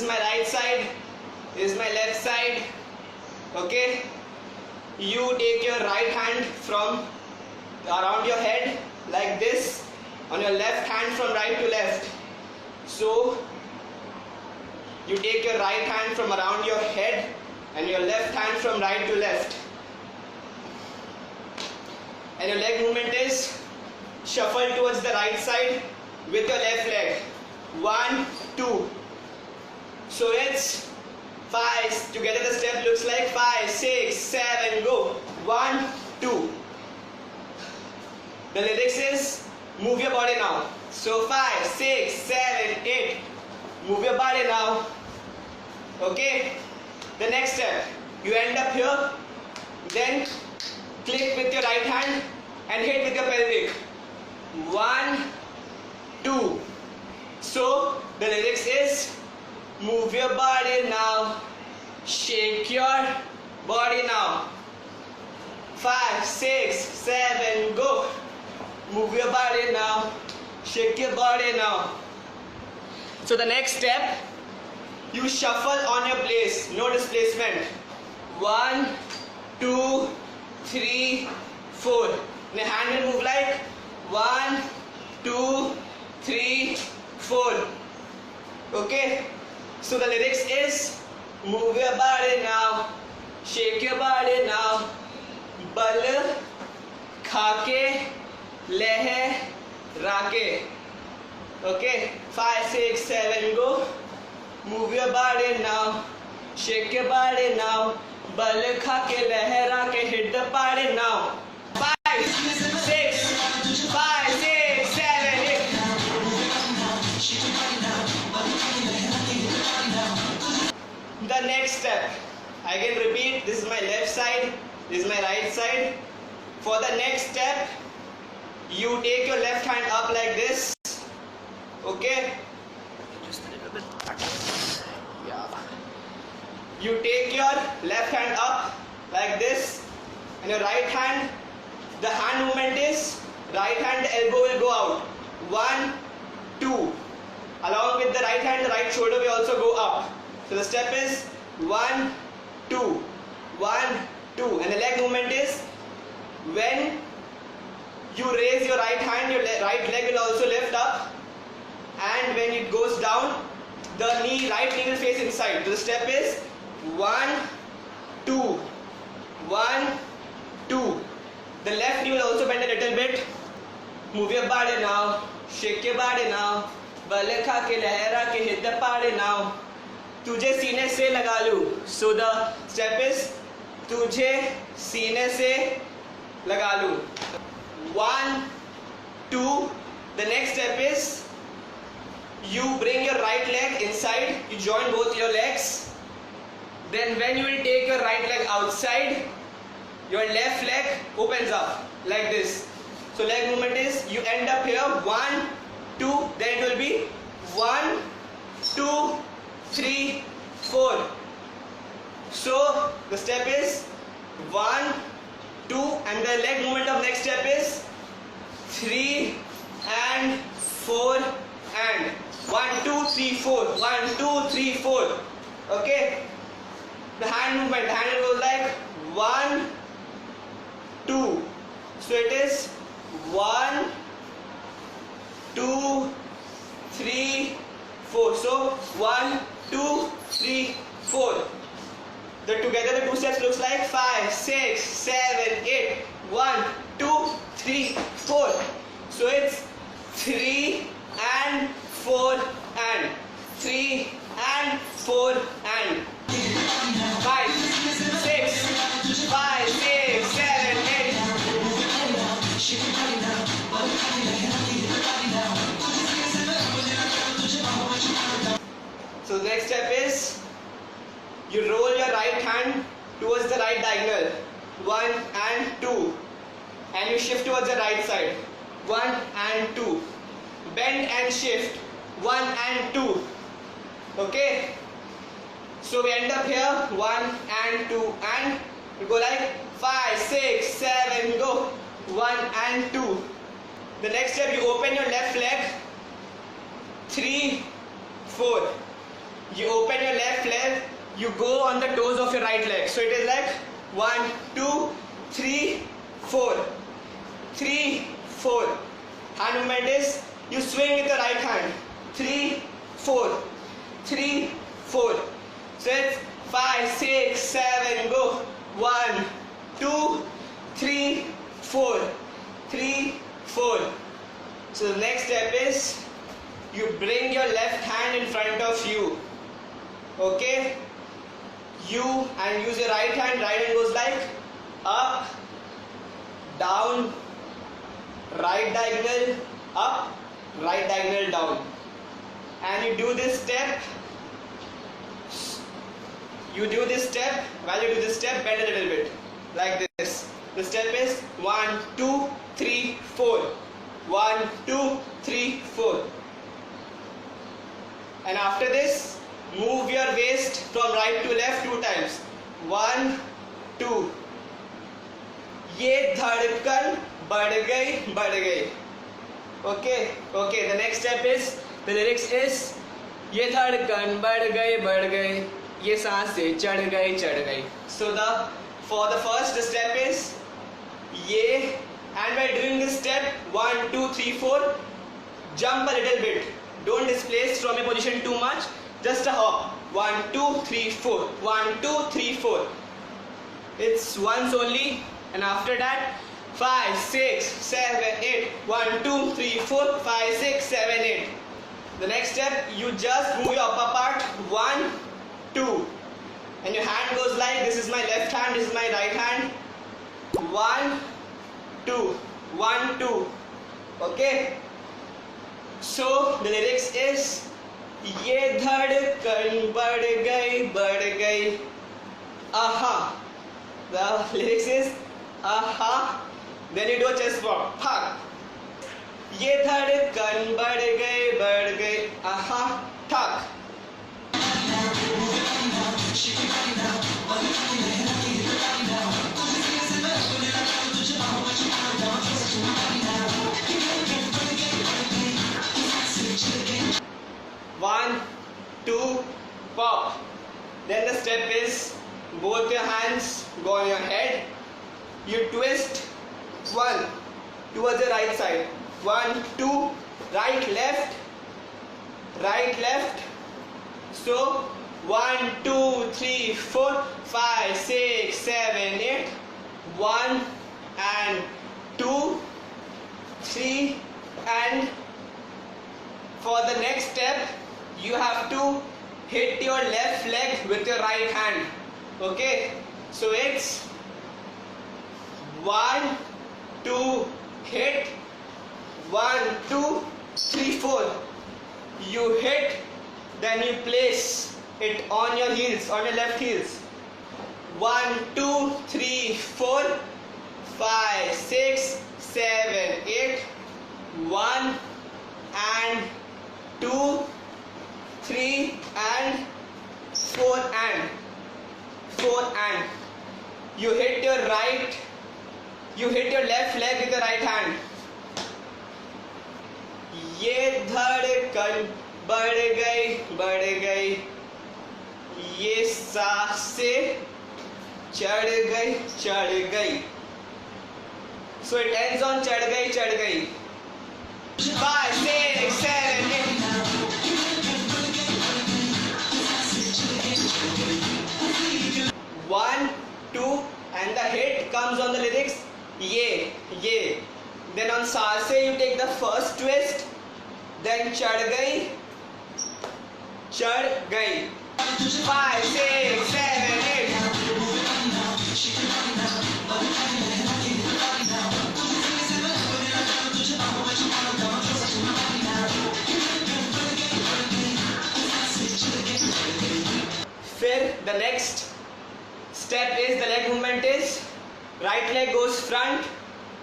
my right side, this is my left side. Okay, you take your right hand from around your head like this, on your left hand from right to left. So you take your right hand from around your head and your left hand from right to left, and your leg movement is shuffle towards the right side with your left leg. 1, 2. So it's 5. Together the step looks like 5, 6, 7. Go. 1, 2. The lyrics is move your body now. So 5, 6, 7, 8. Move your body now. Okay. The next step, you end up here, then click with your right hand and hit with your pelvic. 1, 2. So the lyrics is move your body now, shake your body now. 5, 6, 7, go. Move your body now, shake your body now. So the next step, you shuffle on your place, no displacement. 1, 2, 3, 4. And the hand will move like 1, 2, 3, 4. Okay. So the lyrics is move your body now, shake your body now. Bal khake lehrake. Okay. 5, 6, 7, go. Move your body now, shake your body now. Bal khake lehrake, hit the body now. 5, 6, 5, 6, 7, 8. The next step, I can repeat, this is my left side, this is my right side. For the next step, you take your left hand up like this. Okay? Just a little bit. Yeah. You take your left hand up like this, and your right hand, the hand movement is right hand elbow will go out. 1, 2. Along with the right hand, the right shoulder will also go up. So the step is 1, 2, 1, 2, and the leg movement is when you raise your right hand, your right leg will also lift up, and when it goes down, the right knee will face inside. So the step is 1, 2, 1, 2. The left knee will also bend a little bit. Move your body now, shake your body now. Bal khake lehrake, hit the body now. तुझे सीने से लगा लूँ. So the step is तुझे सीने से लगा लूँ. 1, 2. The next step is you bring your right leg inside. You join both your legs. Then when you will take your right leg outside, your left leg opens up like this. So leg movement is you end up here 1, 2. Then it will be 1, 2, 3, 4. So the step is 1, 2, and the leg movement of next step is 3 and 4 and 1, 2, 3, 4. 1, 2, 3, 4. Okay. The hand movement, hand will go like 1, 2. So it is 1, 2, 3, 4. So 1, 2, 3, 4. Together the two steps looks like 5, 6, 7, 8. 1, 2, 3, 4. So it's 3 and 4 and 3 and 4 and 5, 6, 5, 6, 7, 8. So the next step is you roll your right hand towards the right diagonal. 1 and 2. And you shift towards the right side. 1 and 2. Bend and shift. 1 and 2. Okay. So we end up here 1 and 2 and we go like 5, 6, 7, go. 1 and 2. The next step you open your left leg. 3, 4. you open your left leg, you go on the toes of your right leg. So it is like 1, 2, 3, 4. 3, 4. Hand movement is you swing with the right hand. 3, 4. 3, 4. So it's 5, 6, 7, go. 1, 2, 3, 4. 3, 4. So the next step is you bring your left hand in front of you. Okay? You and use your right hand. Right hand goes like up, down, right diagonal, up, right diagonal, down. And you do this step. You do this step. While you do this step, bend a little bit. Like this. The step is 1, 2, 3, 4. 1, 2, 3, 4. And after this, move your waist from right to left 2 times. 1, 2. ये धड़कन बढ़ गई. Okay. The next step is, the lyrics is, ये धड़कन बढ़ गई. ये सांसें चढ़ गई. So for the first step is ये, and by doing this step 1, 2, 3, 4, jump a little bit. Don't displace from your position too much. Just a hop. 1, 2, 3, 4. 1, 2, 3, 4. It's once only, and after that 5, 6, 7, 8. 1, 2, 3, 4, 5, 6, 7, 8. The next step, you just move your upper part. 1, 2. And your hand goes like this is my left hand, this is my right hand. 1, 2. 1, 2. Okay? So the lyrics is ये धड़कन बढ़ गई. Aha. The lyrics is aha. Then you do a chest walk. Thak. ये धड़कन बढ़ गई. Aha. Thak. One, 2, pop. Then the step is both your hands go on your head. You twist 1 towards the right side. 1, 2, right, left. So 1, 2, 3, 4, 5, 6, 7, 8. 1 and 2, 3 and. For the next step, you have to hit your left leg with your right hand. Okay? So it's 1, 2, hit. 1, 2, 3, 4. You hit, then you place it on your heels, on your left heels. 1, 2, 3, 4, 5, 6, 7, 8. 1 and 2, 3 and 4 and. You hit your left leg with the right hand. ये धड़कन बढ़ गई. ये सांसें चढ़ गई. So it ends on चढ़ गई. 5, 6, 7, 8. 1, 2, and the hit comes on the lyrics ye. Then on Saase you take the first twist, then chad gai. 5, 6, 7, 8. Then the next step is the leg movement is right leg goes front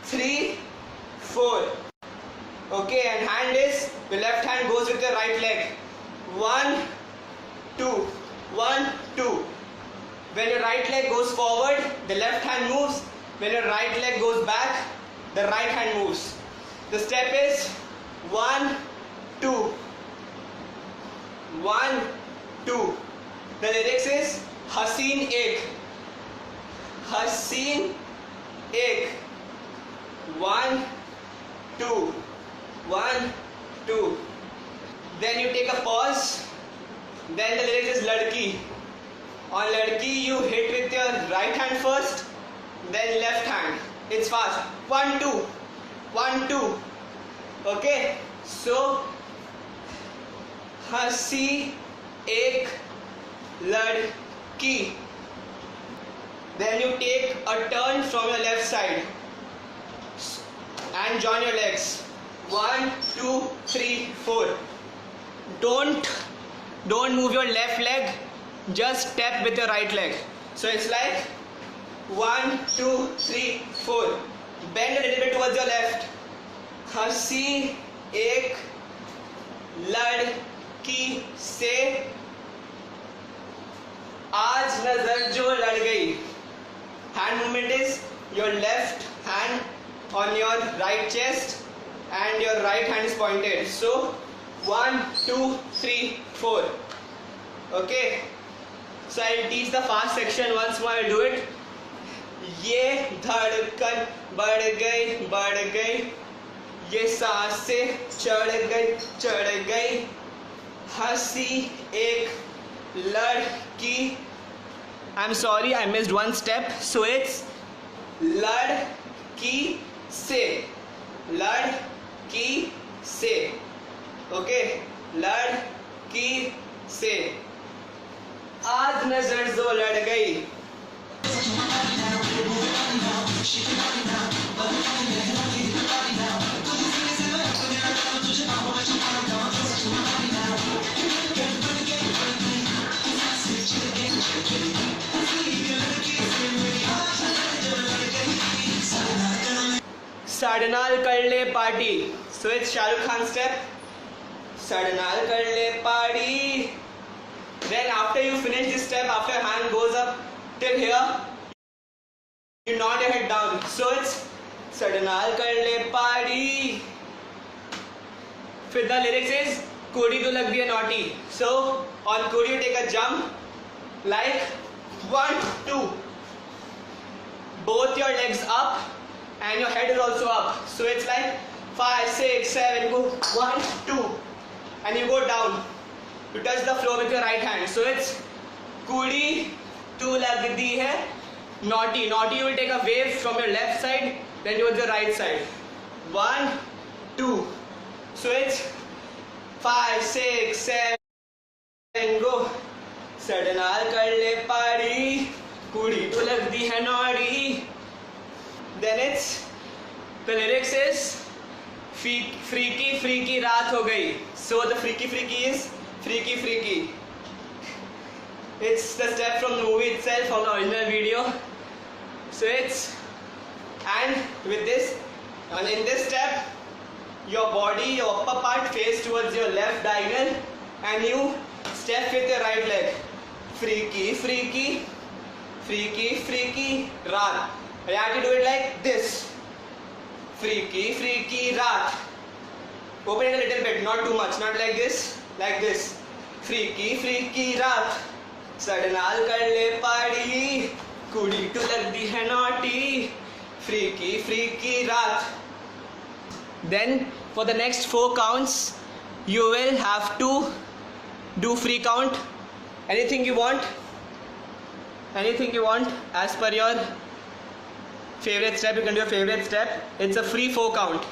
3, 4. Okay, and hand is the left hand goes with the right leg 1, 2, 1, 2. When your right leg goes forward, the left hand moves. When your right leg goes back, the right hand moves. The step is 1, 2, 1, 2. The lyrics is Haseen Ek. Haseen Ek. 1, 2. 1, 2. Then you take a pause. Then the lyrics is Ladki. On Ladki you hit with your right hand first, then left hand. It's fast. 1, 2. 1, 2. Okay. So Hasi Ek Ladki. Then you take a turn from your left side and join your legs. 1, 2, 3, 4. Don't move your left leg, just step with your right leg. So it's like 1, 2, 3, 4. Bend a little bit towards your left. Hasi ek ladki se aaj nazar jo lad gayi. Hand movement is your left hand on your right chest and your right hand is pointed. So 1, 2, 3, 4. Okay. So I'll teach the fast section once more. I'll do it. ये धड़कन बढ़ गई, ये सांसें चढ़ गई, हंसी एक लड़की. I'm sorry, I missed one step. So it's लड़की से. Okay, लड़की से आज नजर जो लड़ गई. साडनाल कर ले party. So it's Shahrukh Khan step. साडनाल कर ले party. Then after you finish this step, after your hand goes up till here, you nod your head down. So it's साडनाल कर ले पार्टी. फिर the lyrics is Kudi to lag diya naughty. So on Kudi you take a jump like 1, 2. Both your legs up and your head is also up. So it's like 5, 6, 7, go 1, 2 and you go down. You touch the floor with your right hand. So it's Kudi to lag di hai naughty. Naughty you will take a wave from your left side then towards your right side. 1, 2. So it's 5, 6, 7, go. Sadanaal kar le pari, Kudi to lag di hai naughty. Then it's, the lyrics is freaky freaky raat ho gayi. So the freaky is freaky. It's the step from the movie itself, from the original video. So it's, and with this, and in this step, your body, your upper part face towards your left diagonal and you step with your right leg. Freaky raat. You have to do it like this. Freaky raat. Open it a little bit, not too much, not like this, like this. Freaky raat. Sadanaal kar le padi, Kudi to lag di hai naughty. Freaky raat. Then for the next 4 counts, you will have to do free count. Anything you want as per your favorite step. You can do your favorite step. It's a free 4 count.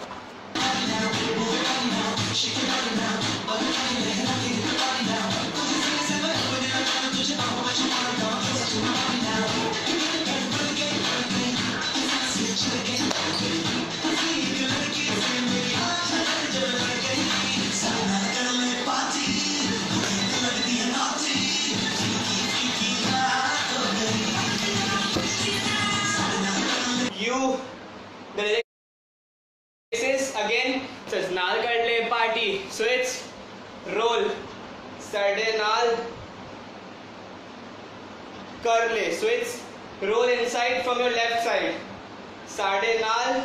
The lyrics is again Sadanaal kar le party. So it's roll. Sadanaal kar le. So it's roll inside from your left side. Sadanaal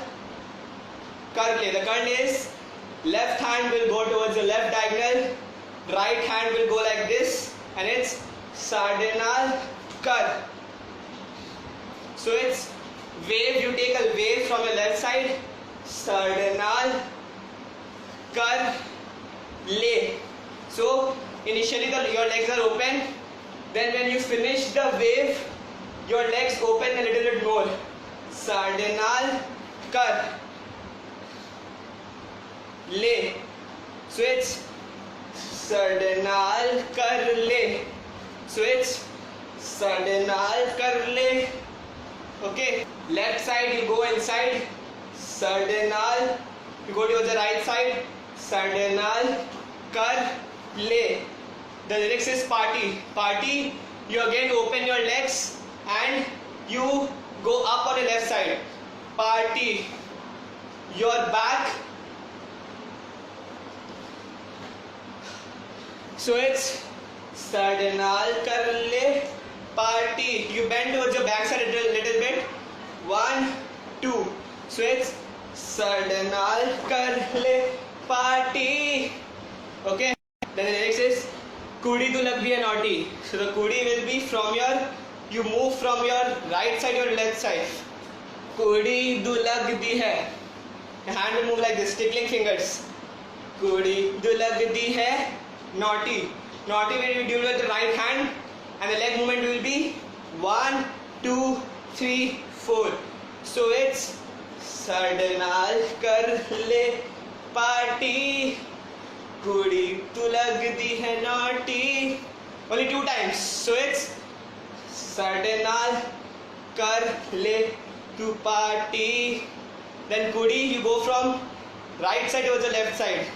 kar le. The kar le is left hand will go towards the left diagonal. Right hand will go like this and it's Sardinal Kar. So it's wave, you take a wave from your left side, Sardinal Kar Le. So initially your legs are open, then when you finish the wave, your legs open a little bit more. Sardinal Kar Le. So it's Sardinal Kar Le. So it's Sardinal Kar Le. Okay. Left side you go inside, Sardinal. You go to the right side, Sardinal Kar Le. The lyrics is party. Party, you again open your legs and you go up on the left side. Party. Your back. So it's Sardinal Kar Le. Party. You bend towards your back side a little bit. 1, 2. So it's Sardinal Kar Le. Party. Okay. Then the lyrics is Kudi tu lag bhi hai naughty. So the kudi will be from you move from your right side or left side. Kudi du lag di hai. Your hand will move like this, tickling fingers. Kudi du lag di hai naughty. Naughty will be done with the right hand and the leg movement will be 1, 2, 3, 4. So it's Sardinal Kar Le. Party. Kudi tu lag di hai naughty. Only 2 times. So it's Sardinal Kar Le to party. Then Kudi, you go from right side towards the left side.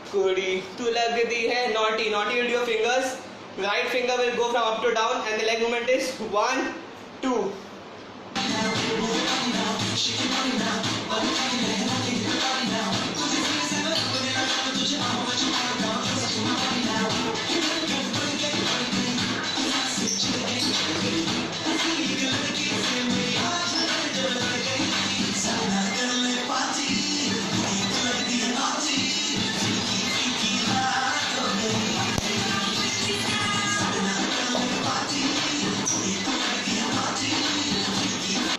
Kudi tu lag di hai naughty. Naughty will do your fingers. Right finger will go from up to down and the leg movement is 1, 2.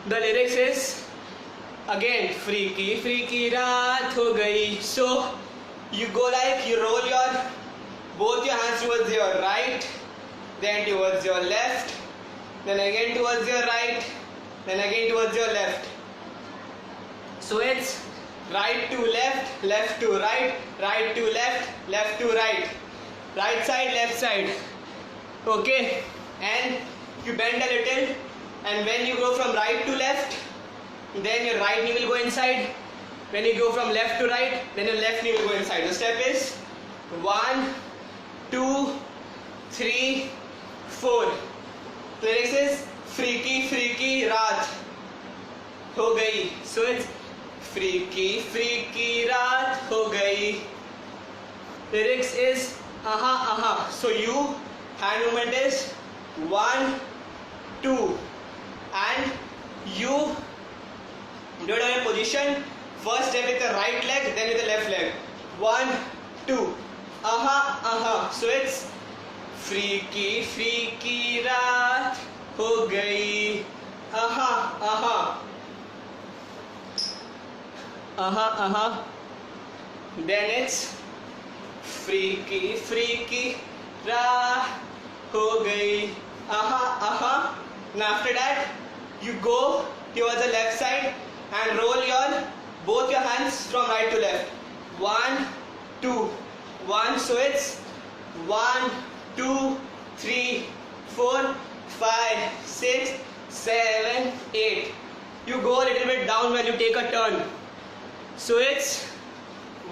The lyrics is again freaky freaky raat ho gayi. So you go like you roll both your hands towards your right, then towards your left, then again towards your right, then again towards your left. So it's right to left, left to right, right to left, left to right, right side, left side. Okay, and you bend a little. And when you go from right to left, then your right knee will go inside. When you go from left to right, then your left knee will go inside. The step is 1, 2, 3, 4. The lyrics is freaky freaky raat ho gayi. So it's freaky freaky raat ho gayi. Lyrics is aha aha. So you hand movement is 1, 2. And you do it on a position. First step with the right leg, then with the left leg. 1, 2. Aha, aha. So it's freaky, freaky raat ho gayi. Aha, aha. Aha, aha. Then it's freaky, freaky raat ho gayi. Aha, aha. And after that, you go towards the left side and roll both your hands from right to left. 1, 2, 1. So it's 1, 2, 3, 4, 5, 6, 7, 8. You go a little bit down when you take a turn. So it's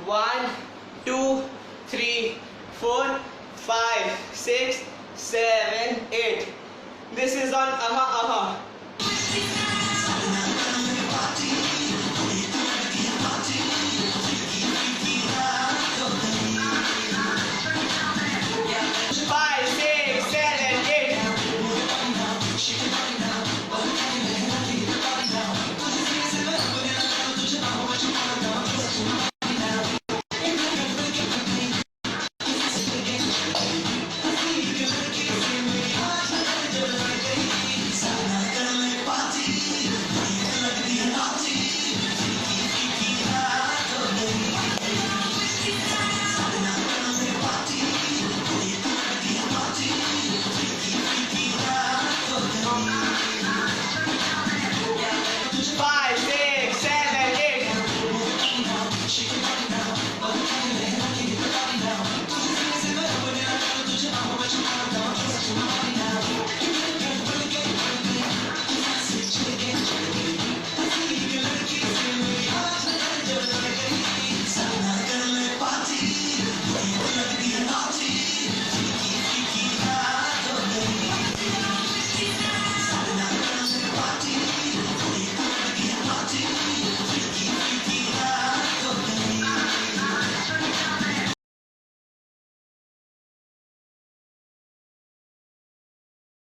1, 2, 3, 4, 5, 6, 7, 8. This is on aha aha.